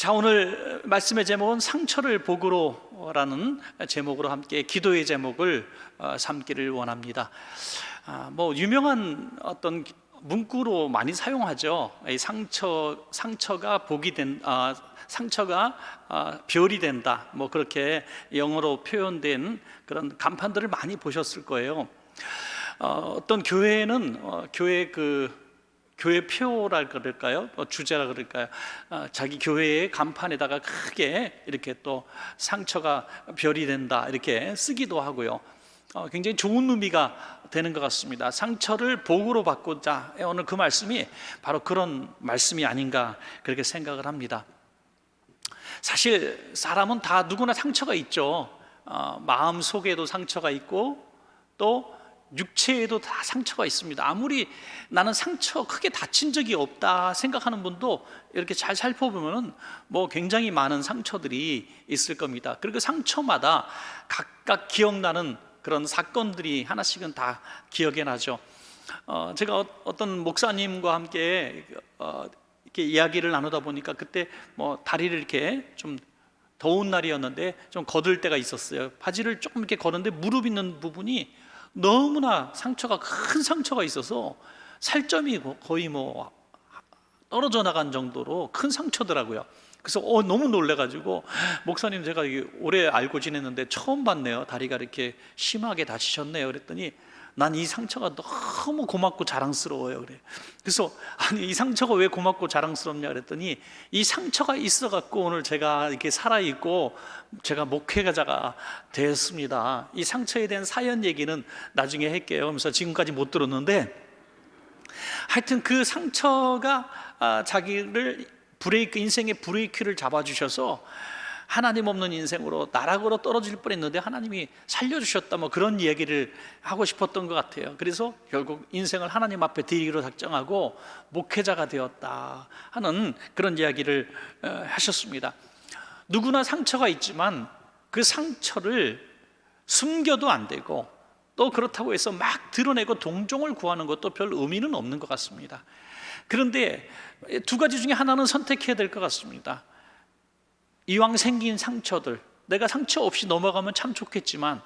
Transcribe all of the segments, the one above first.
자, 오늘 말씀의 제목은 상처를 복으로라는 제목으로 함께 기도의 제목을 삼기를 원합니다. 유명한 어떤 문구로 많이 사용하죠. 이 상처가 복이 상처가 별이 된다. 그렇게 영어로 표현된 그런 간판들을 많이 보셨을 거예요. 어떤 교회는 교회 표라 그럴까요? 주제라 그럴까요? 자기 교회의 간판에다가 크게 이렇게 또 상처가 별이 된다 이렇게 쓰기도 하고요. 굉장히 좋은 의미가 되는 것 같습니다. 상처를 복으로 바꾸자. 오늘 그 말씀이 바로 그런 말씀이 아닌가 그렇게 생각을 합니다. 사실 사람은 다 누구나 상처가 있죠. 마음 속에도 상처가 있고 또 육체에도 다 상처가 있습니다. 아무리 나는 상처 크게 다친 적이 없다 생각하는 분도 이렇게 잘 살펴보면 굉장히 많은 상처들이 있을 겁니다. 그리고 상처마다 각각 기억나는 그런 사건들이 하나씩은 다 기억에 나죠. 제가 어떤 목사님과 함께 이렇게 이야기를 나누다 보니까 그때 다리를 이렇게 좀 더운 날이었는데 좀 거들 때가 있었어요. 바지를 조금 이렇게 거는데 무릎 있는 부분이 너무나 큰 상처가 있어서 살점이 거의 떨어져 나간 정도로 큰 상처더라고요. 그래서 너무 놀래가지고 목사님, 제가 오래 알고 지냈는데 처음 봤네요. 다리가 이렇게 심하게 다치셨네요. 그랬더니 난 이 상처가 너무 고맙고 자랑스러워요. 그래. 그래서 아니, 이 상처가 왜 고맙고 자랑스럽냐 그랬더니 이 상처가 있어갖고 오늘 제가 이렇게 살아있고 제가 목회자가 되었습니다. 이 상처에 대한 사연 얘기는 나중에 할게요. 그래서 지금까지 못 들었는데 하여튼 그 상처가 자기를 인생의 브레이크를 잡아주셔서 하나님 없는 인생으로 나락으로 떨어질 뻔했는데 하나님이 살려주셨다, 그런 얘기를 하고 싶었던 것 같아요. 그래서 결국 인생을 하나님 앞에 드리기로 작정하고 목회자가 되었다 하는 그런 이야기를 하셨습니다. 누구나 상처가 있지만 그 상처를 숨겨도 안 되고 또 그렇다고 해서 막 드러내고 동정을 구하는 것도 별 의미는 없는 것 같습니다. 그런데 두 가지 중에 하나는 선택해야 될 것 같습니다. 이왕 생긴 상처들, 내가 상처 없이 넘어가면 참 좋겠지만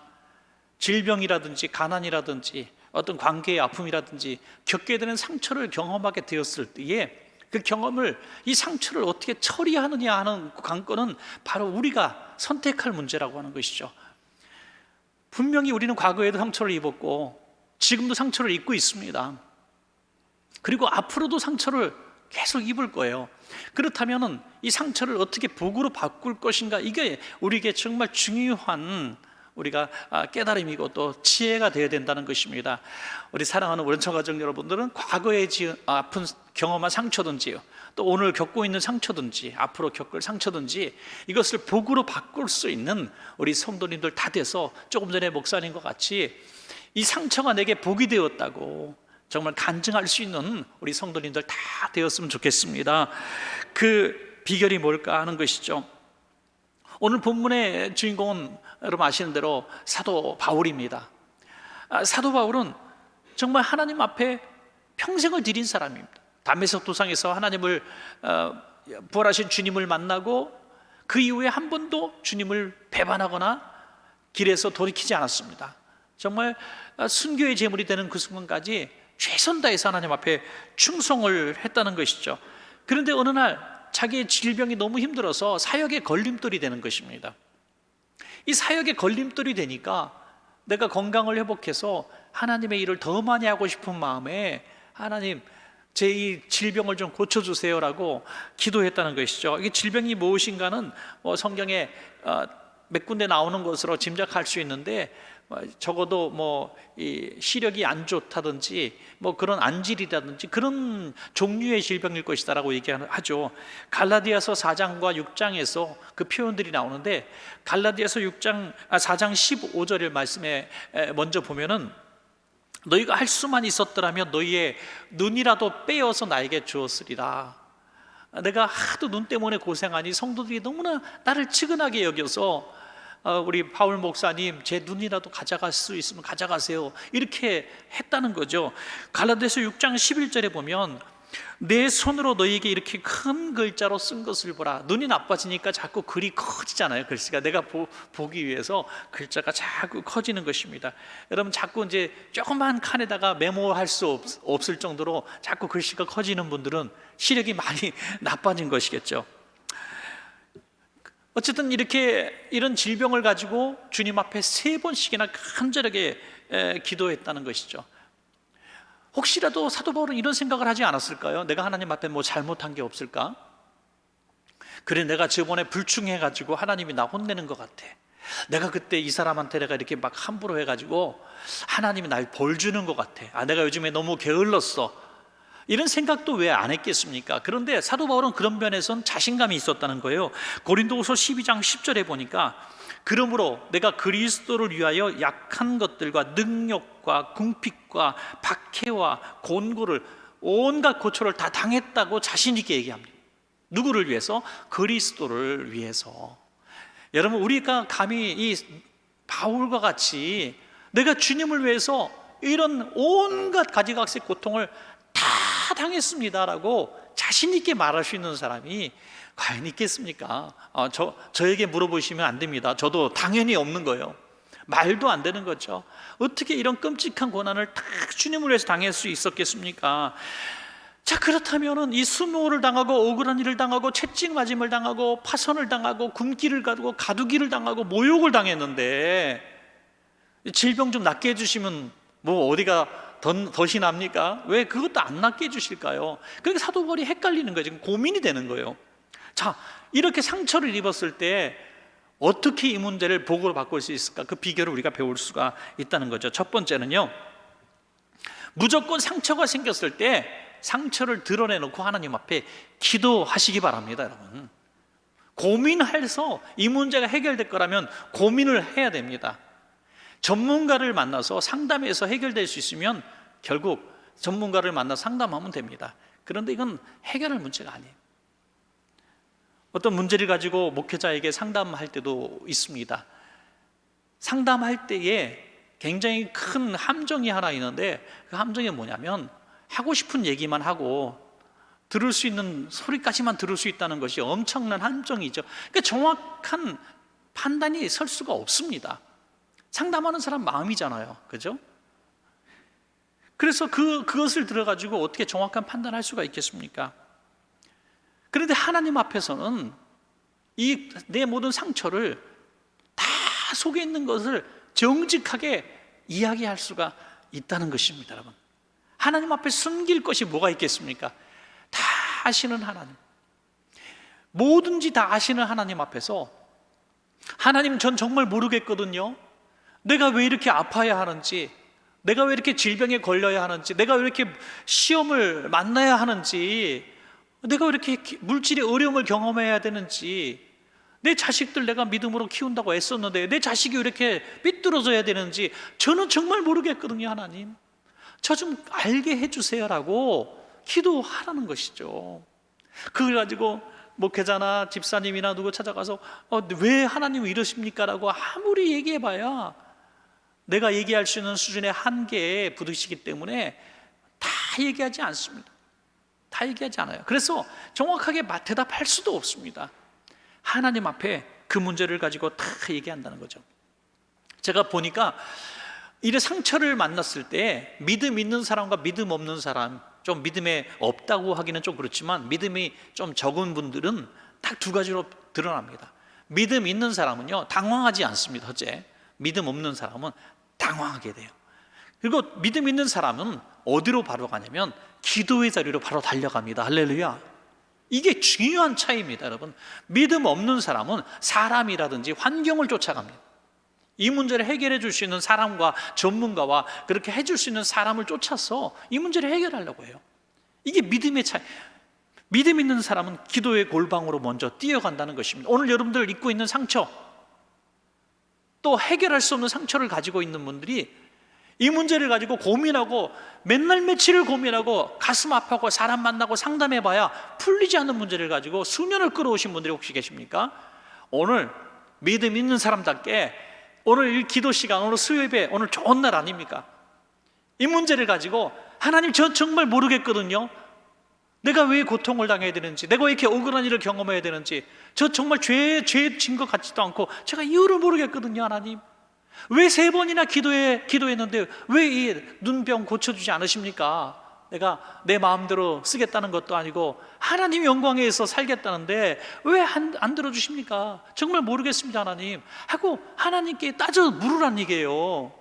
질병이라든지 가난이라든지 어떤 관계의 아픔이라든지 겪게 되는 상처를 경험하게 되었을 때에 그 경험을, 이 상처를 어떻게 처리하느냐 하는 관건은 바로 우리가 선택할 문제라고 하는 것이죠. 분명히 우리는 과거에도 상처를 입었고 지금도 상처를 입고 있습니다. 그리고 앞으로도 상처를 계속 입을 거예요. 그렇다면 이 상처를 어떻게 복으로 바꿀 것인가, 이게 우리에게 정말 중요한 우리가 깨달음이고 또 지혜가 되어야 된다는 것입니다. 우리 사랑하는 원초가족 여러분들은 과거에 아픈 경험한 상처든지 또 오늘 겪고 있는 상처든지 앞으로 겪을 상처든지 이것을 복으로 바꿀 수 있는 우리 성도님들 다 돼서 조금 전에 목사님과 같이 이 상처가 내게 복이 되었다고 정말 간증할 수 있는 우리 성도님들 다 되었으면 좋겠습니다. 그 비결이 뭘까 하는 것이죠. 오늘 본문의 주인공은 여러분 아시는 대로 사도 바울입니다. 사도 바울은 정말 하나님 앞에 평생을 드린 사람입니다. 다메섹 도상에서 하나님을 부활하신 주님을 만나고 그 이후에 한 번도 주님을 배반하거나 길에서 돌이키지 않았습니다. 정말 순교의 제물이 되는 그 순간까지 최선 다해서 하나님 앞에 충성을 했다는 것이죠. 그런데 어느 날 자기의 질병이 너무 힘들어서 사역의 걸림돌이 되는 것입니다. 이 사역의 걸림돌이 되니까 내가 건강을 회복해서 하나님의 일을 더 많이 하고 싶은 마음에 하나님, 제 이 질병을 좀 고쳐주세요라고 기도했다는 것이죠. 이게 질병이 무엇인가는 성경에 몇 군데 나오는 것으로 짐작할 수 있는데 적어도 이 시력이 안 좋다든지 그런 안질이라든지 그런 종류의 질병일 것이다라고 얘기하죠. 갈라디아서 4장과 6장에서 그 표현들이 나오는데 갈라디아서 4장 15절의 말씀에 먼저 보면은 너희가 할 수만 있었더라면 너희의 눈이라도 빼어서 나에게 주었으리라. 내가 하도 눈 때문에 고생하니 성도들이 너무나 나를 측은하게 여겨서 우리 바울 목사님, 제 눈이라도 가져갈 수 있으면 가져가세요, 이렇게 했다는 거죠. 갈라디아서 6장 11절에 보면 내 손으로 너희에게 이렇게 큰 글자로 쓴 것을 보라. 눈이 나빠지니까 자꾸 글이 커지잖아요. 글씨가 내가 보기 위해서 글자가 자꾸 커지는 것입니다. 여러분, 자꾸 이제 조그만 칸에다가 메모할 수 없을 정도로 자꾸 글씨가 커지는 분들은 시력이 많이 나빠진 것이겠죠. 어쨌든 이런 질병을 가지고 주님 앞에 3번씩이나 간절하게 기도했다는 것이죠. 혹시라도 사도 바울은 이런 생각을 하지 않았을까요? 내가 하나님 앞에 뭐 잘못한 게 없을까? 그래, 내가 저번에 불충해가지고 하나님이 나 혼내는 것 같아. 내가 그때 이 사람한테 내가 이렇게 막 함부로 해가지고 하나님이 날 벌 주는 것 같아. 내가 요즘에 너무 게을렀어. 이런 생각도 왜 안 했겠습니까? 그런데 사도 바울은 그런 면에선 자신감이 있었다는 거예요. 고린도후서 12장 10절에 보니까, 그러므로 내가 그리스도를 위하여 약한 것들과 능욕과 궁핍과 박해와 곤고를, 온갖 고초를 다 당했다고 자신 있게 얘기합니다. 누구를 위해서? 그리스도를 위해서. 여러분, 우리가 감히 이 바울과 같이 내가 주님을 위해서 이런 온갖 가지각색 고통을 다 당했습니다라고 자신 있게 말할 수 있는 사람이 과연 있겠습니까? 저에게 물어보시면 안 됩니다. 저도 당연히 없는 거예요. 말도 안 되는 거죠. 어떻게 이런 끔찍한 고난을 다 주님을 위해서 당할 수 있었겠습니까? 자, 그렇다면은 이 수모를 당하고 억울한 일을 당하고 채찍 맞음을 당하고 파선을 당하고 굶기를 가고 가두기를 당하고 모욕을 당했는데 질병 좀 낫게 해주시면 뭐 어디가 덫이 납니까? 왜 그것도 안 낫게 해주실까요? 그러니까 사도 바울이 헷갈리는 거예요. 지금 고민이 되는 거예요. 자, 이렇게 상처를 입었을 때 어떻게 이 문제를 복으로 바꿀 수 있을까? 그 비결을 우리가 배울 수가 있다는 거죠. 첫 번째는요, 무조건 상처가 생겼을 때 상처를 드러내놓고 하나님 앞에 기도하시기 바랍니다. 여러분, 고민해서 이 문제가 해결될 거라면 고민을 해야 됩니다. 전문가를 만나서 상담해서 해결될 수 있으면 결국 전문가를 만나 상담하면 됩니다. 그런데 이건 해결할 문제가 아니에요. 어떤 문제를 가지고 목회자에게 상담할 때도 있습니다. 상담할 때에 굉장히 큰 함정이 하나 있는데, 그 함정이 뭐냐면 하고 싶은 얘기만 하고 들을 수 있는 소리까지만 들을 수 있다는 것이 엄청난 함정이죠. 그러니까 정확한 판단이 설 수가 없습니다. 상담하는 사람 마음이잖아요, 그죠? 그래서 그것을 들어가지고 어떻게 정확한 판단할 수가 있겠습니까? 그런데 하나님 앞에서는 이 내 모든 상처를 다 속에 있는 것을 정직하게 이야기할 수가 있다는 것입니다, 여러분. 하나님 앞에 숨길 것이 뭐가 있겠습니까? 다 아시는 하나님, 뭐든지 다 아시는 하나님 앞에서, 하나님, 전 정말 모르겠거든요. 내가 왜 이렇게 아파야 하는지, 내가 왜 이렇게 질병에 걸려야 하는지, 내가 왜 이렇게 시험을 만나야 하는지, 내가 왜 이렇게 물질의 어려움을 경험해야 되는지, 내 자식들 내가 믿음으로 키운다고 애썼는데 내 자식이 왜 이렇게 삐뚤어져야 되는지 저는 정말 모르겠거든요. 하나님, 저 좀 알게 해주세요라고 기도하라는 것이죠. 그걸 가지고 목회자나 집사님이나 누구 찾아가서 왜 하나님은 이러십니까? 라고 아무리 얘기해봐야 내가 얘기할 수 있는 수준의 한계에 부딪히기 때문에 다 얘기하지 않습니다. 다 얘기하지 않아요. 그래서 정확하게 대답할 수도 없습니다. 하나님 앞에 그 문제를 가지고 다 얘기한다는 거죠. 제가 보니까 이래 상처를 만났을 때 믿음 있는 사람과 믿음 없는 사람, 좀 믿음에 없다고 하기는 좀 그렇지만 믿음이 좀 적은 분들은 딱 두 가지로 드러납니다. 믿음 있는 사람은요, 당황하지 않습니다. 첫째, 믿음 없는 사람은 당황하게 돼요. 그리고 믿음 있는 사람은 어디로 바로 가냐면 기도의 자리로 바로 달려갑니다. 할렐루야. 이게 중요한 차이입니다, 여러분. 믿음 없는 사람은 사람이라든지 환경을 쫓아갑니다. 이 문제를 해결해 줄 수 있는 사람과 전문가와 그렇게 해줄 수 있는 사람을 쫓아서 이 문제를 해결하려고 해요. 이게 믿음의 차이. 믿음 있는 사람은 기도의 골방으로 먼저 뛰어간다는 것입니다. 오늘 여러분들 입고 있는 상처, 또 해결할 수 없는 상처를 가지고 있는 분들이 이 문제를 가지고 고민하고 맨날 며칠을 고민하고 가슴 아파하고 사람 만나고 상담해봐야 풀리지 않는 문제를 가지고 수년을 끌어오신 분들이 혹시 계십니까? 오늘 믿음 있는 사람답게 오늘 이 기도 시간, 오늘 수요예배, 오늘 좋은 날 아닙니까? 이 문제를 가지고 하나님, 저 정말 모르겠거든요. 내가 왜 고통을 당해야 되는지, 내가 왜 이렇게 억울한 일을 경험해야 되는지, 저 정말 죄 진 것 같지도 않고 제가 이유를 모르겠거든요. 하나님, 왜 3번이나 기도했는데 왜 이 눈병 고쳐주지 않으십니까? 내가 내 마음대로 쓰겠다는 것도 아니고 하나님 영광에서 살겠다는데 왜 안 들어주십니까? 정말 모르겠습니다, 하나님 하고 하나님께 따져 물으란 얘기예요.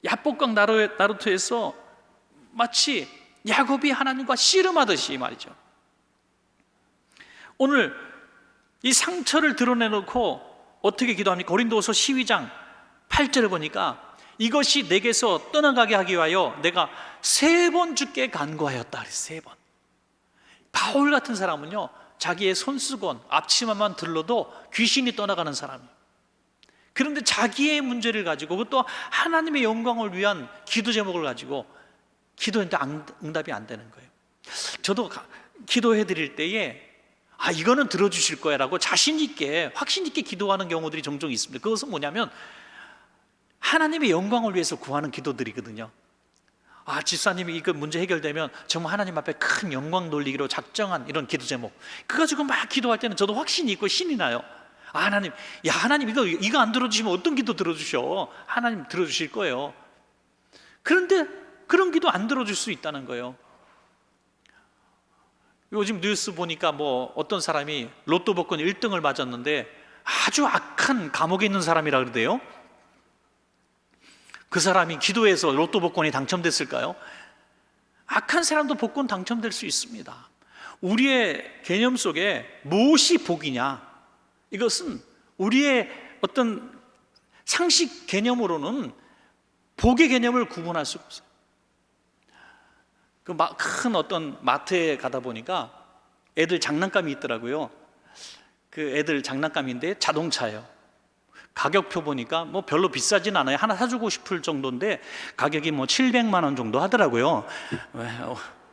야복강 나루토에서 마치 야곱이 하나님과 씨름하듯이 말이죠. 오늘 이 상처를 드러내놓고 어떻게 기도합니까? 고린도후서 12장 8절을 보니까 이것이 내게서 떠나가게 하기 위하여 내가 3번 주께 간구하였다 그랬어요. 3번. 바울 같은 사람은요, 자기의 손수건, 앞치마만 들러도 귀신이 떠나가는 사람이에요. 그런데 자기의 문제를 가지고, 그것도 하나님의 영광을 위한 기도 제목을 가지고 기도했는데 응답이 안 되는 거예요. 저도 기도해 드릴 때에 이거는 들어주실 거야 라고 자신 있게, 확신 있게 기도하는 경우들이 종종 있습니다. 그것은 뭐냐면 하나님의 영광을 위해서 구하는 기도들이거든요. 집사님이 이거 문제 해결되면 정말 하나님 앞에 큰 영광 돌리기로 작정한 이런 기도 제목, 그거 가지고 막 기도할 때는 저도 확신이 있고 신이 나요. 하나님, 하나님 이거 안 들어주시면 어떤 기도 들어주셔? 하나님 들어주실 거예요. 그런데 그런 기도 안 들어줄 수 있다는 거예요. 요즘 뉴스 보니까 어떤 사람이 로또 복권 1등을 맞았는데 아주 악한 감옥에 있는 사람이라 그러대요. 그 사람이 기도해서 로또 복권이 당첨됐을까요? 악한 사람도 복권 당첨될 수 있습니다. 우리의 개념 속에 무엇이 복이냐? 이것은 우리의 어떤 상식 개념으로는 복의 개념을 구분할 수가 없어요. 큰 어떤 마트에 가다 보니까 애들 장난감이 있더라고요. 그 애들 장난감인데 자동차예요. 가격표 보니까 별로 비싸진 않아요. 하나 사주고 싶을 정도인데 가격이 700만 원 정도 하더라고요.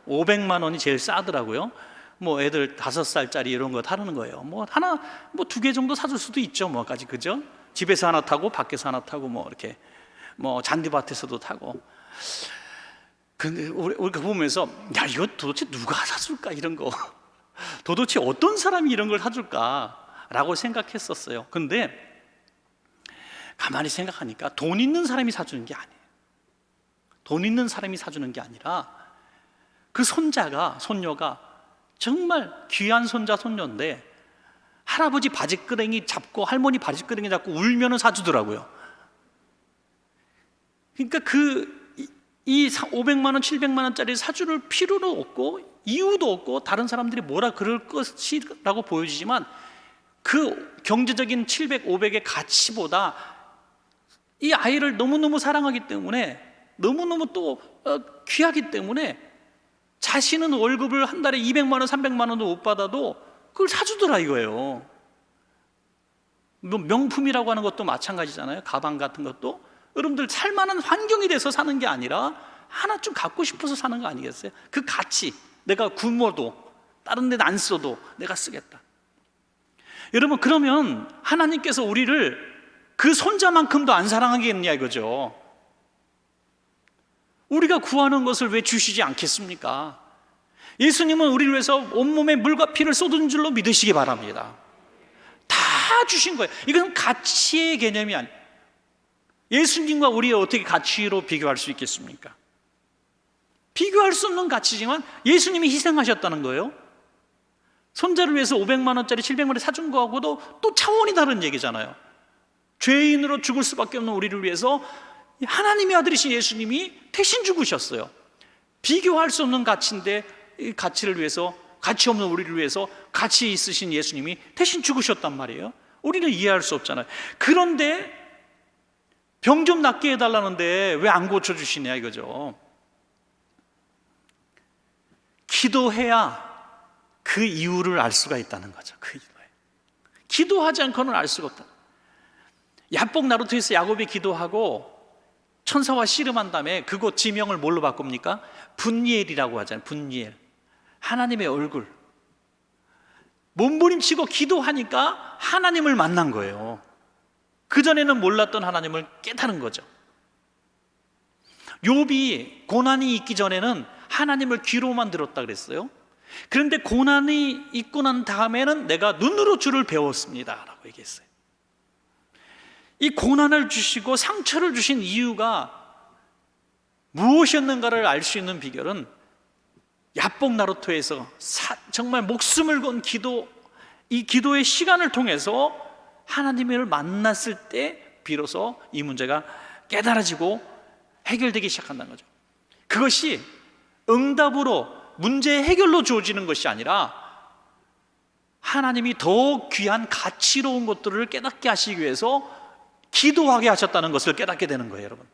500만 원이 제일 싸더라고요. 애들 5살짜리 이런 거 타는 거예요. 하나 2개 정도 사줄 수도 있죠. 그죠? 집에서 하나 타고 밖에서 하나 타고 이렇게 잔디밭에서도 타고. 근데 우리가 보면서 이거 도대체 누가 사줄까, 이런 거. 도대체 어떤 사람이 이런 걸 사줄까라고 생각했었어요. 근데 가만히 생각하니까 돈 있는 사람이 사주는 게 아니에요. 돈 있는 사람이 사주는 게 아니라 그 손녀가 정말 귀한 손자 손녀인데 할아버지 바지끄레기 잡고 할머니 바지끄레기 잡고 울면은 사주더라고요. 그러니까 이 500만 원, 700만 원짜리 사줄 필요도 없고 이유도 없고 다른 사람들이 뭐라 그럴 것이라고 보여지지만 그 경제적인 700, 500의 가치보다 이 아이를 너무너무 사랑하기 때문에, 너무너무 또 귀하기 때문에 자신은 월급을 한 달에 200만 원, 300만 원도 못 받아도 그걸 사주더라 이거예요. 명품이라고 하는 것도 마찬가지잖아요. 가방 같은 것도 여러분들 살만한 환경이 돼서 사는 게 아니라 하나 좀 갖고 싶어서 사는 거 아니겠어요? 그 가치, 내가 굶어도 다른 데는 안 써도 내가 쓰겠다. 여러분, 그러면 하나님께서 우리를 그 손자만큼도 안 사랑하겠냐 이거죠. 우리가 구하는 것을 왜 주시지 않겠습니까? 예수님은 우리를 위해서 온몸에 물과 피를 쏟은 줄로 믿으시기 바랍니다. 다 주신 거예요. 이건 가치의 개념이 아니에요. 예수님과 우리의 어떻게 가치로 비교할 수 있겠습니까? 비교할 수 없는 가치지만 예수님이 희생하셨다는 거예요. 손자를 위해서 500만 원짜리 700만 원짜리 사준 거하고도 또 차원이 다른 얘기잖아요. 죄인으로 죽을 수밖에 없는 우리를 위해서 하나님의 아들이신 예수님이 대신 죽으셨어요. 비교할 수 없는 가치인데 이 가치를 위해서, 가치 없는 우리를 위해서 가치 있으신 예수님이 대신 죽으셨단 말이에요. 우리는 이해할 수 없잖아요. 그런데 병 좀 낫게 해달라는데 왜 안 고쳐주시냐 이거죠. 기도해야 그 이유를 알 수가 있다는 거죠. 그 이유에 기도하지 않고는 알 수가 없다. 야복 나루토에서 야곱이 기도하고 천사와 씨름한 다음에 그곳 지명을 뭘로 바꿉니까? 분니엘이라고 하잖아요. 분니엘, 하나님의 얼굴. 몸부림치고 기도하니까 하나님을 만난 거예요. 그전에는 몰랐던 하나님을 깨달은 거죠. 욥이 고난이 있기 전에는 하나님을 귀로만 들었다 그랬어요. 그런데 고난이 있고 난 다음에는 내가 눈으로 주를 배웠습니다 라고 얘기했어요. 이 고난을 주시고 상처를 주신 이유가 무엇이었는가를 알 수 있는 비결은 야복 나루토에서 정말 목숨을 건 기도, 이 기도의 시간을 통해서 하나님을 만났을 때 비로소 이 문제가 깨달아지고 해결되기 시작한다는 거죠. 그것이 응답으로 문제의 해결로 주어지는 것이 아니라 하나님이 더 귀한 가치로운 것들을 깨닫게 하시기 위해서 기도하게 하셨다는 것을 깨닫게 되는 거예요. 여러분,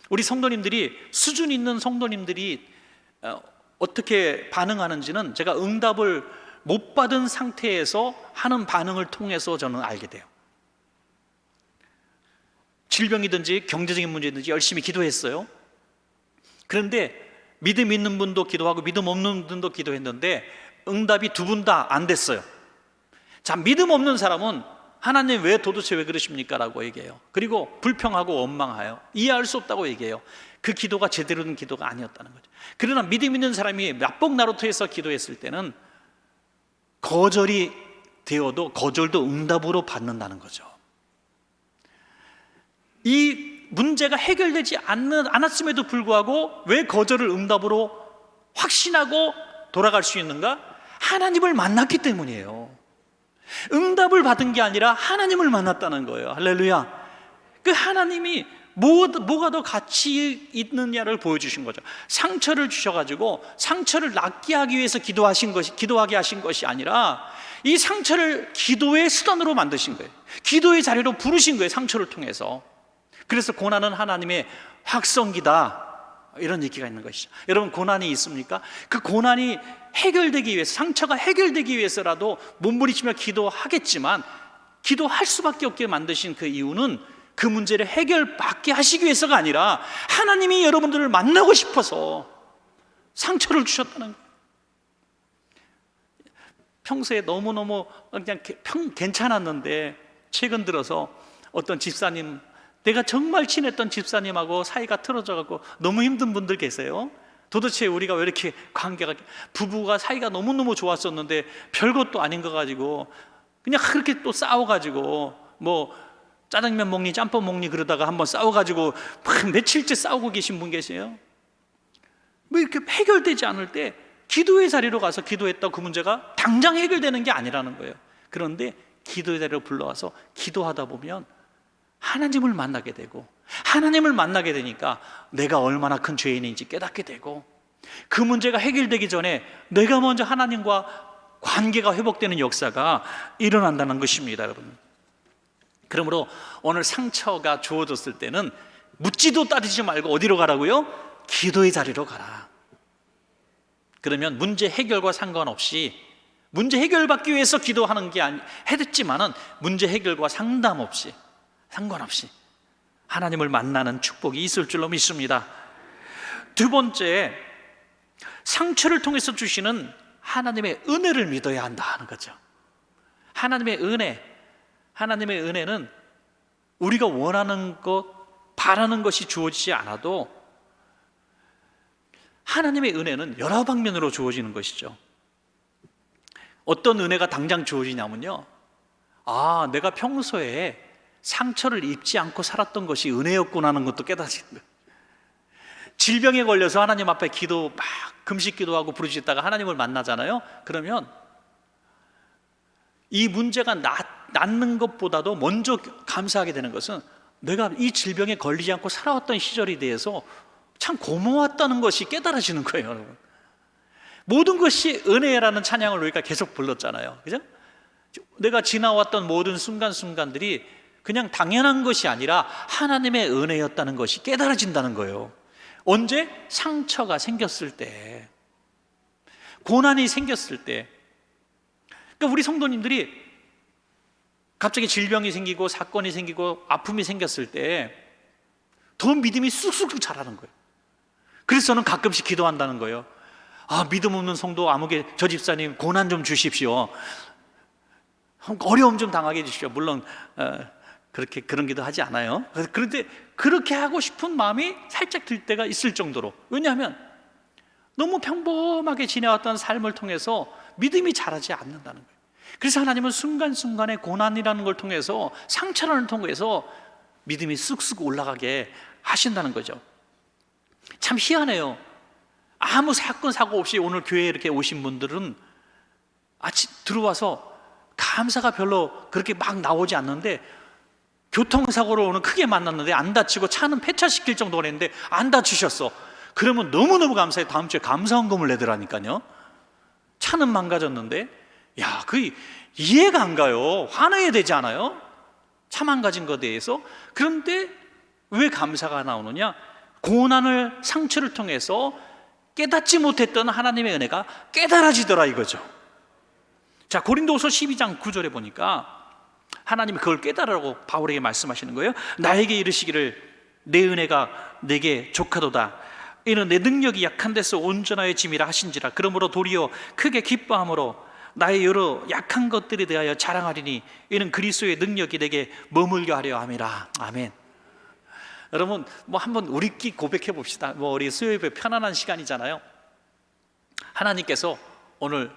우리 성도님들이, 수준 있는 성도님들이 어떻게 반응하는지는 제가 응답을 못 받은 상태에서 하는 반응을 통해서 저는 알게 돼요. 질병이든지 경제적인 문제든지 열심히 기도했어요. 그런데 믿음 있는 분도 기도하고 믿음 없는 분도 기도했는데 응답이 두 분 다 안 됐어요. 자, 믿음 없는 사람은 하나님 도대체 왜 그러십니까? 라고 얘기해요. 그리고 불평하고 원망하여 이해할 수 없다고 얘기해요. 그 기도가 제대로 된 기도가 아니었다는 거죠. 그러나 믿음 있는 사람이 야복 나루토에서 기도했을 때는 거절이 되어도 거절도 응답으로 받는다는 거죠. 이 문제가 해결되지 않았음에도 불구하고 왜 거절을 응답으로 확신하고 돌아갈 수 있는가? 하나님을 만났기 때문이에요. 응답을 받은 게 아니라 하나님을 만났다는 거예요. 할렐루야. 그 하나님이 뭐가 더 가치 있느냐를 보여주신 거죠. 상처를 주셔가지고 상처를 낫게 하기 위해서 기도하게 하신 것이 아니라 이 상처를 기도의 수단으로 만드신 거예요. 기도의 자리로 부르신 거예요. 상처를 통해서. 그래서 고난은 하나님의 확성기다, 이런 얘기가 있는 것이죠. 여러분, 고난이 있습니까? 그 고난이 해결되기 위해서, 상처가 해결되기 위해서라도 몸부림치며 기도하겠지만 기도할 수밖에 없게 만드신 그 이유는 그 문제를 해결받게 하시기 위해서가 아니라 하나님이 여러분들을 만나고 싶어서 상처를 주셨다는 거예요. 평소에 너무너무 그냥 괜찮았는데 최근 들어서 어떤 집사님, 내가 정말 친했던 집사님하고 사이가 틀어져갖고 너무 힘든 분들 계세요. 도대체 우리가 왜 이렇게 관계가, 부부가 사이가 너무너무 좋았었는데 별것도 아닌 거 가지고 그냥 그렇게 또 싸워가지고 뭐 짜장면 먹니 짬뽕 먹니 그러다가 한번 싸워가지고 막 며칠째 싸우고 계신 분 계세요. 뭐 이렇게 해결되지 않을 때 기도의 자리로 가서 기도했다고 그 문제가 당장 해결되는 게 아니라는 거예요. 그런데 기도의 자리로 불러와서 기도하다 보면 하나님을 만나게 되고, 하나님을 만나게 되니까 내가 얼마나 큰 죄인인지 깨닫게 되고, 그 문제가 해결되기 전에 내가 먼저 하나님과 관계가 회복되는 역사가 일어난다는 것입니다, 여러분. 그러므로 오늘 상처가 주어졌을 때는 묻지도 따지지 말고 어디로 가라고요? 기도의 자리로 가라. 그러면 문제 해결과 상관없이, 문제 해결받기 위해서 기도하는 게 했지만은 문제 해결과 상관없이 하나님을 만나는 축복이 있을 줄로 믿습니다. 두 번째, 상처를 통해서 주시는 하나님의 은혜를 믿어야 한다 하는 거죠. 하나님의 은혜는 우리가 원하는 것, 바라는 것이 주어지지 않아도 하나님의 은혜는 여러 방면으로 주어지는 것이죠. 어떤 은혜가 당장 주어지냐면요, 내가 평소에 상처를 입지 않고 살았던 것이 은혜였구나 하는 것도 깨닫는 거예요. 질병에 걸려서 하나님 앞에 막 금식 기도하고 부르짖다가 하나님을 만나잖아요. 그러면 이 문제가 낫는 것보다도 먼저 감사하게 되는 것은 내가 이 질병에 걸리지 않고 살아왔던 시절에 대해서 참 고마웠다는 것이 깨달아지는 거예요, 여러분. 모든 것이 은혜라는 찬양을 우리가 계속 불렀잖아요, 그죠? 내가 지나왔던 모든 순간순간들이 그냥 당연한 것이 아니라 하나님의 은혜였다는 것이 깨달아진다는 거예요. 언제? 상처가 생겼을 때, 고난이 생겼을 때. 그러니까 우리 성도님들이 갑자기 질병이 생기고 사건이 생기고 아픔이 생겼을 때 더 믿음이 쑥쑥 자라는 거예요. 그래서 저는 가끔씩 기도한다는 거예요. 믿음 없는 성도 아무개 저 집사님 고난 좀 주십시오. 어려움 좀 당하게 해주십시오. 물론 그런 기도 하지 않아요. 그런데 그렇게 하고 싶은 마음이 살짝 들 때가 있을 정도로. 왜냐하면 너무 평범하게 지내왔던 삶을 통해서 믿음이 자라지 않는다는 거예요. 그래서 하나님은 순간순간의 고난이라는 걸 통해서, 상처를 통해서 믿음이 쑥쑥 올라가게 하신다는 거죠. 참 희한해요. 아무 사건 사고 없이 오늘 교회에 이렇게 오신 분들은 아침 들어와서 감사가 별로 그렇게 막 나오지 않는데, 교통사고로 오늘 크게 만났는데 안 다치고 차는 폐차시킬 정도가 했는데 안 다치셨어. 그러면 너무너무 감사해. 다음 주에 감사원금을 내더라니까요. 차는 망가졌는데, 야, 그 이해가 안 가요. 화내야 되지 않아요? 차 망가진 것에 대해서. 그런데 왜 감사가 나오느냐? 고난을, 상처를 통해서 깨닫지 못했던 하나님의 은혜가 깨달아지더라 이거죠. 자, 고린도후서 12장 9절에 보니까 하나님이 그걸 깨달으라고 바울에게 말씀하시는 거예요. 나에게 이르시기를 내 은혜가 내게 족하도다. 이는 내 능력이 약한 데서 온전하여 짐이라 하신지라. 그러므로 도리어 크게 기뻐함으로 나의 여러 약한 것들에 대하여 자랑하리니 이는 그리스도의 능력이 내게 머물게 하려 함이라. 아멘. 여러분, 뭐 한번 우리끼리 고백해 봅시다. 뭐 우리 수요예배 편안한 시간이잖아요. 하나님께서 오늘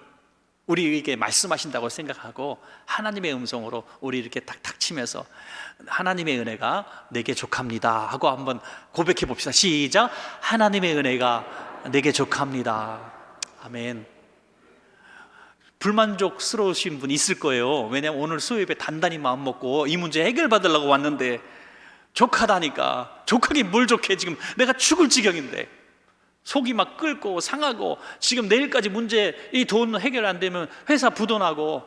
우리에게 말씀하신다고 생각하고 하나님의 음성으로 우리 이렇게 탁탁 치면서 하나님의 은혜가 내게 족합니다 하고 한번 고백해 봅시다. 시작. 하나님의 은혜가 내게 족합니다. 아멘. 불만족스러우신 분 있을 거예요. 왜냐하면 오늘 수요예배 단단히 마음 먹고 이 문제 해결받으려고 왔는데 족하다니까. 족하긴 뭘 족해. 지금 내가 죽을 지경인데 속이 막 끓고 상하고, 지금 내일까지 문제, 이 돈 해결 안 되면 회사 부도나고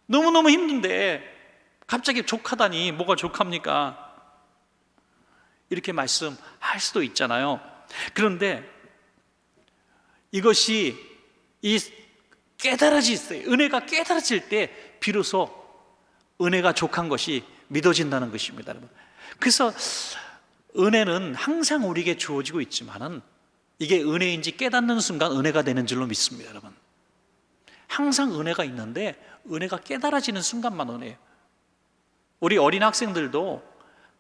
너무너무 힘든데 갑자기 족하다니 뭐가 족합니까? 이렇게 말씀할 수도 있잖아요. 그런데 이것이 깨달아질 때, 은혜가 깨달아질 때 비로소 은혜가 족한 것이 믿어진다는 것입니다, 여러분. 그래서 은혜는 항상 우리에게 주어지고 있지만은 이게 은혜인지 깨닫는 순간 은혜가 되는 줄로 믿습니다, 여러분. 항상 은혜가 있는데 은혜가 깨달아지는 순간만 은혜예요. 우리 어린 학생들도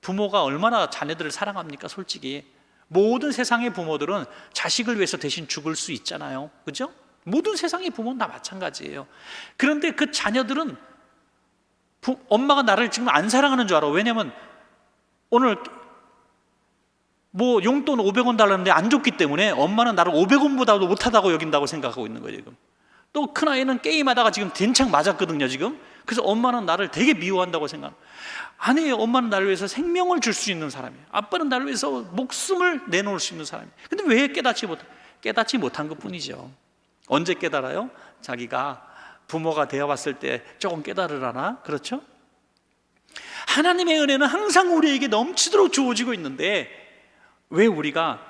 부모가 얼마나 자녀들을 사랑합니까? 솔직히 모든 세상의 부모들은 자식을 위해서 대신 죽을 수 있잖아요, 그죠? 모든 세상의 부모는 다 마찬가지예요. 그런데 그 자녀들은 엄마가 나를 지금 안 사랑하는 줄 알아. 왜냐면 오늘 뭐 용돈 500원 달라는데 안 줬기 때문에 엄마는 나를 500원보다도 못하다고 여긴다고 생각하고 있는 거예요, 지금. 또 큰아이는 게임하다가 지금 된창 맞았거든요, 지금. 그래서 엄마는 나를 되게 미워한다고 생각해요. 아니에요. 엄마는 나를 위해서 생명을 줄 수 있는 사람이에요. 아빠는 나를 위해서 목숨을 내놓을 수 있는 사람이에요. 근데 왜 깨닫지 못한 것뿐이죠. 언제 깨달아요? 자기가 부모가 되어봤을 때 조금 깨달으라나? 그렇죠? 하나님의 은혜는 항상 우리에게 넘치도록 주어지고 있는데 왜 우리가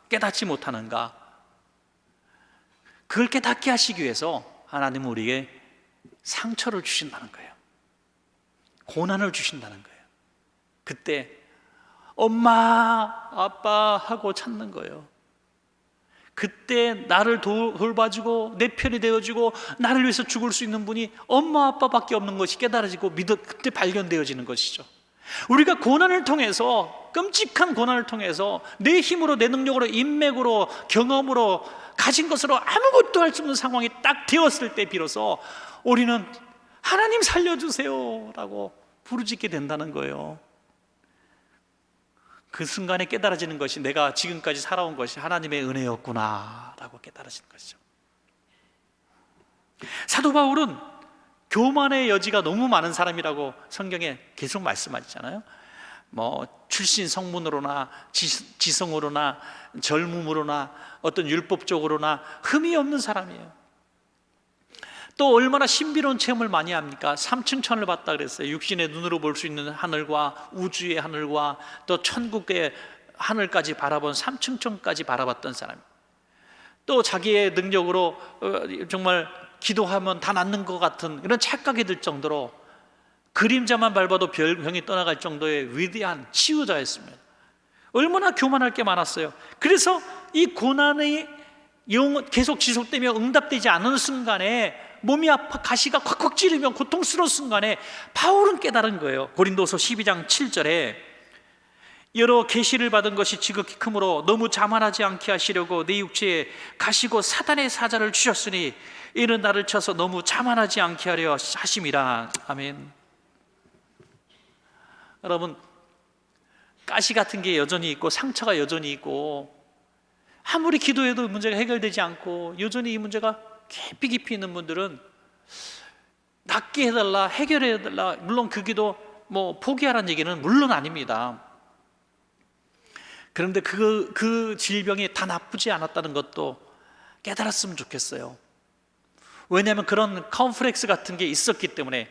깨닫지 못하는가? 그걸 깨닫게 하시기 위해서 하나님은 우리에게 상처를 주신다는 거예요. 고난을 주신다는 거예요. 그때 엄마, 아빠 하고 찾는 거예요. 그때 나를 돌봐주고 내 편이 되어주고 나를 위해서 죽을 수 있는 분이 엄마, 아빠밖에 없는 것이 깨달아지고 그때 발견되어지는 것이죠. 우리가 고난을 통해서, 끔찍한 고난을 통해서 내 힘으로, 내 능력으로, 인맥으로, 경험으로 가진 것으로 아무것도 할 수 없는 상황이 딱 되었을 때 비로소 우리는 하나님 살려주세요 라고 부르짖게 된다는 거예요. 그 순간에 깨달아지는 것이 내가 지금까지 살아온 것이 하나님의 은혜였구나 라고 깨달아지는 것이죠. 사도 바울은 교만의 여지가 너무 많은 사람이라고 성경에 계속 말씀하잖아요. 뭐 출신 성분으로나 지성으로나 젊음으로나 어떤 율법적으로나 흠이 없는 사람이에요. 또 얼마나 신비로운 체험을 많이 합니까? 삼층천을 봤다 그랬어요. 육신의 눈으로 볼 수 있는 하늘과 우주의 하늘과 또 천국의 하늘까지 바라본 삼층천까지 바라봤던 사람. 또 자기의 능력으로 정말 기도하면 다 낫는 것 같은 이런 착각이 들 정도로 그림자만 밟아도 병이 떠나갈 정도의 위대한 치유자였습니다. 얼마나 교만할 게 많았어요. 그래서 이 고난이 계속 지속되며 응답되지 않는 순간에 몸이 아파 가시가 콱콱 찌르며 고통스러운 순간에 바울은 깨달은 거예요. 고린도서 12장 7절에 여러 계시를 받은 것이 지극히 크므로 너무 자만하지 않게 하시려고 내 육체에 가시고 사단의 사자를 주셨으니 이는 나를 쳐서 너무 자만하지 않게 하려 하심이라. 아멘. 여러분, 가시 같은 게 여전히 있고 상처가 여전히 있고 아무리 기도해도 문제가 해결되지 않고 여전히 이 문제가 깊이 있는 분들은 낫게 해달라, 해결해달라, 물론 그 기도 포기하라는 얘기는 물론 아닙니다. 그런데 그 질병이 다 나쁘지 않았다는 것도 깨달았으면 좋겠어요. 왜냐하면 그런 컴플렉스 같은 게 있었기 때문에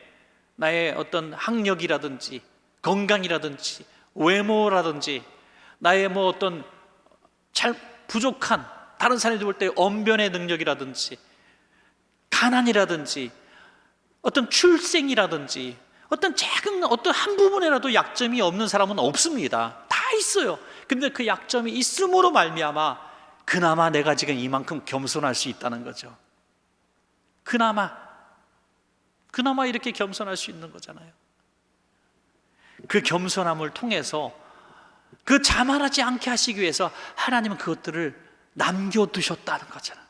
나의 어떤 학력이라든지 건강이라든지 외모라든지 나의 어떤 잘 부족한, 다른 사람들이 볼 때 언변의 능력이라든지 가난이라든지 어떤 출생이라든지 어떤 작은 어떤 한 부분이라도 약점이 없는 사람은 없습니다. 다 있어요. 근데 그 약점이 있음으로 말미암아 그나마 내가 지금 이만큼 겸손할 수 있다는 거죠. 그나마 이렇게 겸손할 수 있는 거잖아요. 그 겸손함을 통해서 그 자만하지 않게 하시기 위해서 하나님은 그것들을 남겨두셨다는 거잖아요.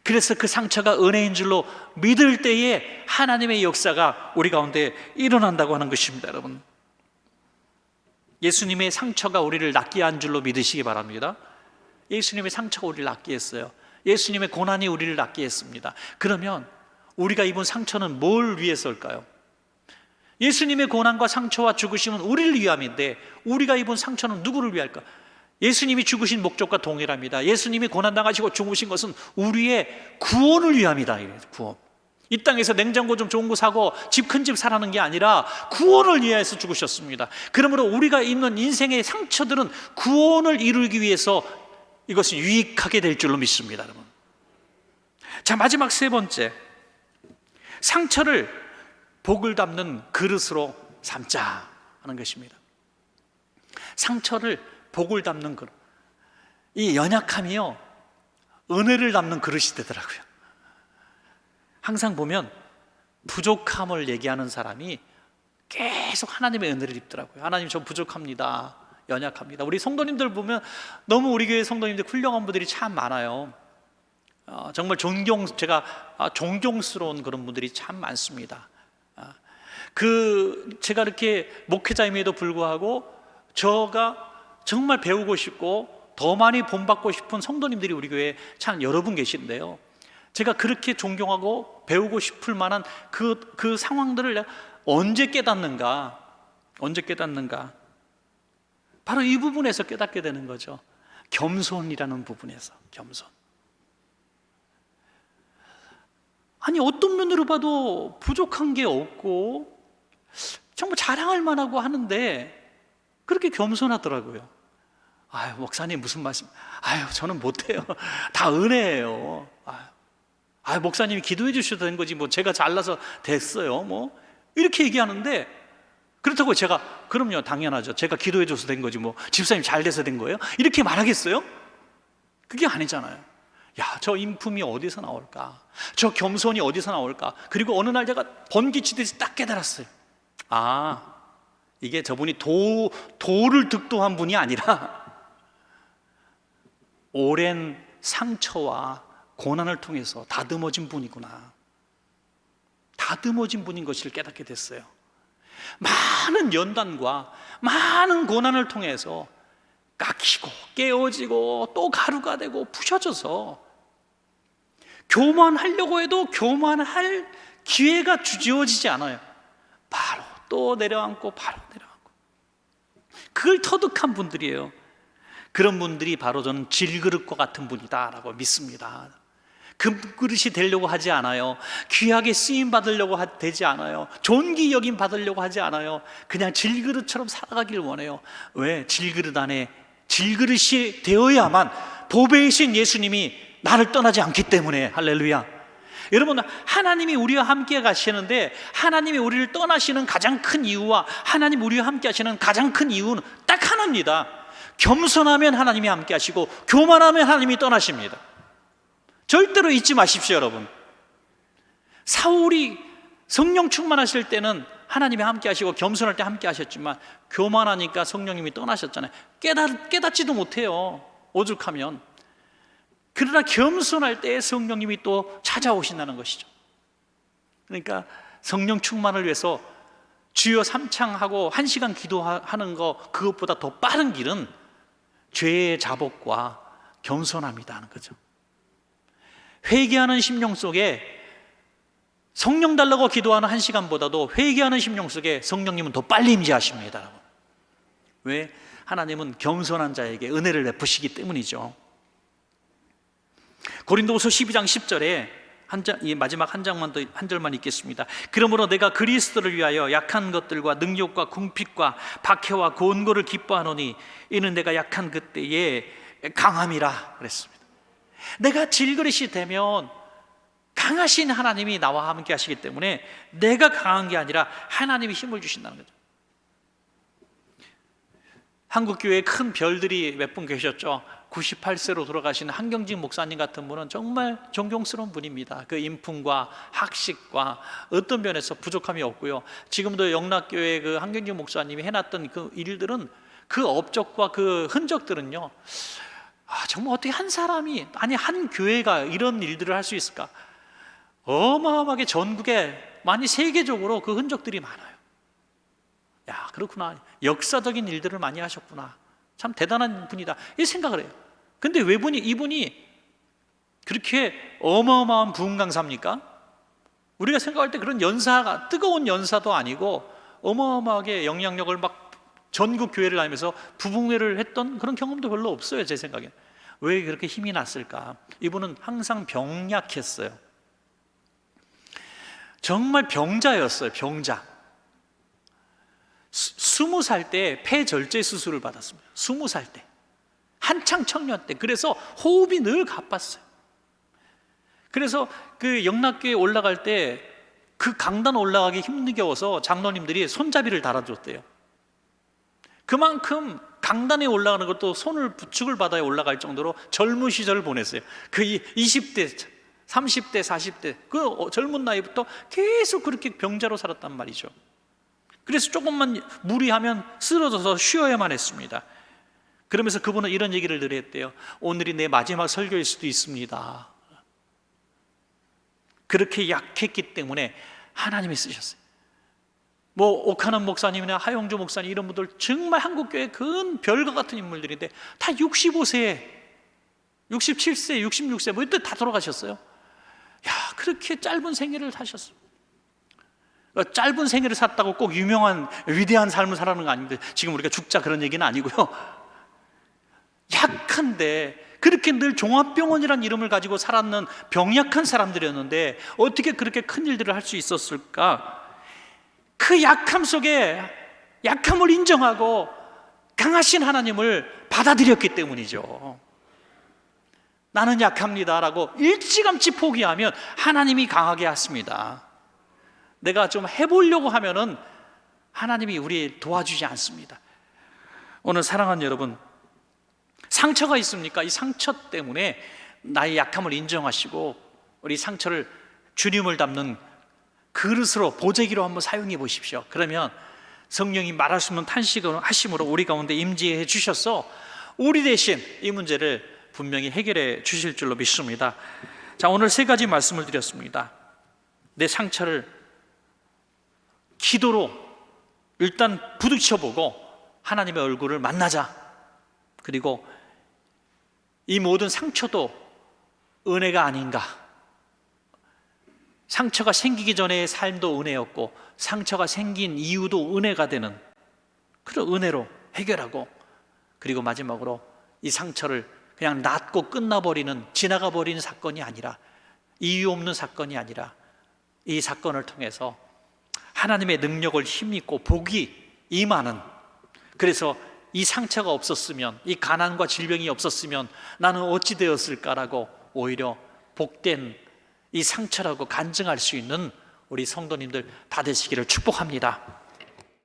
그래서 그 상처가 은혜인 줄로 믿을 때에 하나님의 역사가 우리 가운데 일어난다고 하는 것입니다. 여러분, 예수님의 상처가 우리를 낫게 한 줄로 믿으시기 바랍니다. 예수님의 상처가 우리를 낫게 했어요. 예수님의 고난이 우리를 낫게 했습니다. 그러면 우리가 입은 상처는 뭘 위해서일까요? 예수님의 고난과 상처와 죽으심은 우리를 위함인데 우리가 입은 상처는 누구를 위할까? 예수님이 죽으신 목적과 동일합니다. 예수님이 고난당하시고 죽으신 것은 우리의 구원을 위함이다. 구원. 이 땅에서 냉장고 좀 좋은 거 사고 집 큰 집 사라는 게 아니라 구원을 위해서 죽으셨습니다. 그러므로 우리가 입는 인생의 상처들은 구원을 이루기 위해서 이것이 유익하게 될 줄로 믿습니다. 여러분. 자, 마지막 세 번째, 상처를 복을 담는 그릇으로 삼자 하는 것입니다. 상처를 복을 담는 그릇. 이 연약함이요, 은혜를 담는 그릇이 되더라고요. 항상 보면 부족함을 얘기하는 사람이 계속 하나님의 은혜를 입더라고요. 하나님, 저 부족합니다, 연약합니다. 우리 성도님들 보면 너무 우리 교회 성도님들 훌륭한 분들이 참 많아요. 정말 제가 존경스러운 그런 분들이 참 많습니다. 제가 이렇게 목회자임에도 불구하고 저가 정말 배우고 싶고 더 많이 본받고 싶은 성도님들이 우리 교회에 참 여러 분 계신데요, 제가 그렇게 존경하고 배우고 싶을 만한 그 상황들을 내가 언제 깨닫는가? 바로 이 부분에서 깨닫게 되는 거죠. 겸손이라는 부분에서. 겸손. 아니, 어떤 면으로 봐도 부족한 게 없고 정말 자랑할 만하고 하는데 그렇게 겸손하더라고요. 아유, 목사님 무슨 말씀? 아유, 저는 못해요. 다 은혜예요. 아유, 목사님이 기도해 주셔도 된 거지 제가 잘나서 됐어요 이렇게 얘기하는데, 그렇다고 제가 그럼요, 당연하죠, 제가 기도해 줘서 된 거지 집사님 잘 돼서 된 거예요? 이렇게 말하겠어요? 그게 아니잖아요. 야, 저 인품이 어디서 나올까? 저 겸손이 어디서 나올까? 그리고 어느 날 제가 번기치듯이 딱 깨달았어요. 이게 저분이 도를 득도한 분이 아니라 오랜 상처와 고난을 통해서 다듬어진 분이구나. 다듬어진 분인 것을 깨닫게 됐어요. 많은 연단과 많은 고난을 통해서 깎이고 깨어지고 또 가루가 되고 부셔져서 교만하려고 해도 교만할 기회가 주어지지 않아요. 바로 또 내려앉고 바로 내려앉고. 그걸 터득한 분들이에요. 그런 분들이 바로 저는 질그릇과 같은 분이다라고 믿습니다. 금그릇이 되려고 하지 않아요. 귀하게 쓰임 받으려고 되지 않아요. 존귀 여김 받으려고 하지 않아요. 그냥 질그릇처럼 살아가길 원해요. 왜? 질그릇 안에 질그릇이 되어야만 보배이신 예수님이 나를 떠나지 않기 때문에. 할렐루야. 여러분, 하나님이 우리와 함께 가시는데 하나님이 우리를 떠나시는 가장 큰 이유와 하나님 우리와 함께 하시는 가장 큰 이유는 딱 하나입니다. 겸손하면 하나님이 함께 하시고 교만하면 하나님이 떠나십니다. 절대로 잊지 마십시오. 여러분, 사울이 성령 충만하실 때는 하나님이 함께 하시고 겸손할 때 함께 하셨지만 교만하니까 성령님이 떠나셨잖아요. 깨닫지도 못해요, 오죽하면. 그러나 겸손할 때 성령님이 또 찾아오신다는 것이죠. 그러니까 성령 충만을 위해서 주여 삼창하고 1시간 기도하는 거, 그것보다 더 빠른 길은 죄의 자복과 겸손함이다 하는 거죠. 회개하는 심령 속에 성령 달라고 기도하는 1시간보다도 회개하는 심령 속에 성령님은 더 빨리 임재하십니다. 왜? 하나님은 겸손한 자에게 은혜를 베푸시기 때문이죠. 고린도후서 12장 10절에 이 마지막 한 절만 읽겠습니다. 그러므로 내가 그리스도를 위하여 약한 것들과 능욕과 궁핍과 박해와 곤고를 기뻐하노니 이는 내가 약한 그때에 강함이라 그랬습니다. 내가 질그릇이 되면 강하신 하나님이 나와 함께 하시기 때문에 내가 강한 게 아니라 하나님이 힘을 주신다는 거죠. 한국교회에 큰 별들이 몇 분 계셨죠. 98세로 돌아가신 한경직 목사님 같은 분은 정말 존경스러운 분입니다. 그 인품과 학식과 어떤 면에서 부족함이 없고요. 지금도 영락교회 그 한경직 목사님이 해놨던 그 일들은, 그 업적과 그 흔적들은요, 정말 어떻게 한 사람이, 아니 한 교회가 이런 일들을 할 수 있을까? 어마어마하게 전국에, 많이 세계적으로 그 흔적들이 많아요. 야, 그렇구나, 역사적인 일들을 많이 하셨구나, 참 대단한 분이다, 이 생각을 해요. 근데 왜 이분이 그렇게 어마어마한 부흥강사입니까? 우리가 생각할 때 그런 연사가, 뜨거운 연사도 아니고 어마어마하게 영향력을 막 전국 교회를 다니면서 부흥회를 했던 그런 경험도 별로 없어요, 제 생각에. 왜 그렇게 힘이 났을까? 이분은 항상 병약했어요. 정말 병자였어요, 병자. 20살 때 폐절제 수술을 받았습니다. 20살 때, 한창 청년 때. 그래서 호흡이 늘 가빴어요. 그래서 그 영락교에 올라갈 때 그 강단 올라가기 힘겨워서 장로님들이 손잡이를 달아줬대요. 그만큼 강단에 올라가는 것도 손을 부축을 받아야 올라갈 정도로 젊은 시절을 보냈어요. 그 20대, 30대, 40대 그 젊은 나이부터 계속 그렇게 병자로 살았단 말이죠. 그래서 조금만 무리하면 쓰러져서 쉬어야만 했습니다. 그러면서 그분은 이런 얘기를 늘 했대요. 오늘이 내 마지막 설교일 수도 있습니다. 그렇게 약했기 때문에 하나님이 쓰셨어요. 뭐 오카는 목사님이나 하영주 목사님, 이런 분들 정말 한국교회 큰 별과 같은 인물들인데 다 65세, 67세, 66세 뭐 이때 다 돌아가셨어요. 야, 그렇게 짧은 생애를 사셨어요. 짧은 생애를 샀다고 꼭 유명한 위대한 삶을 살아가는 거 아닙니다. 지금 우리가 죽자 그런 얘기는 아니고요. 약한데 그렇게 늘 종합병원이라는 이름을 가지고 살았는 병약한 사람들이었는데 어떻게 그렇게 큰 일들을 할 수 있었을까? 그 약함 속에 약함을 인정하고 강하신 하나님을 받아들였기 때문이죠. 나는 약합니다라고 일찌감치 포기하면 하나님이 강하게 하십니다. 내가 좀 해보려고 하면은 하나님이 우리 도와주지 않습니다. 오늘 사랑하는 여러분, 상처가 있습니까? 이 상처 때문에 나의 약함을 인정하시고 우리 상처를 주님을 담는 그릇으로, 보재기로 한번 사용해 보십시오. 그러면 성령이 말할 수 없는 탄식을 하심으로 우리 가운데 임재해 주셔서 우리 대신 이 문제를 분명히 해결해 주실 줄로 믿습니다. 자, 오늘 3가지 말씀을 드렸습니다. 내 상처를 기도로 일단 부딪혀보고 하나님의 얼굴을 만나자. 그리고 이 모든 상처도 은혜가 아닌가, 상처가 생기기 전의 삶도 은혜였고 상처가 생긴 이유도 은혜가 되는 그런 은혜로 해결하고, 그리고 마지막으로 이 상처를 그냥 낫고 끝나버리는, 지나가 버리는 사건이 아니라, 이유 없는 사건이 아니라 이 사건을 통해서 하나님의 능력을 힘입고 복이 임하는, 그래서 이 상처가 없었으면, 이 가난과 질병이 없었으면 나는 어찌 되었을까라고 오히려 복된 이 상처라고 간증할 수 있는 우리 성도님들 다 되시기를 축복합니다.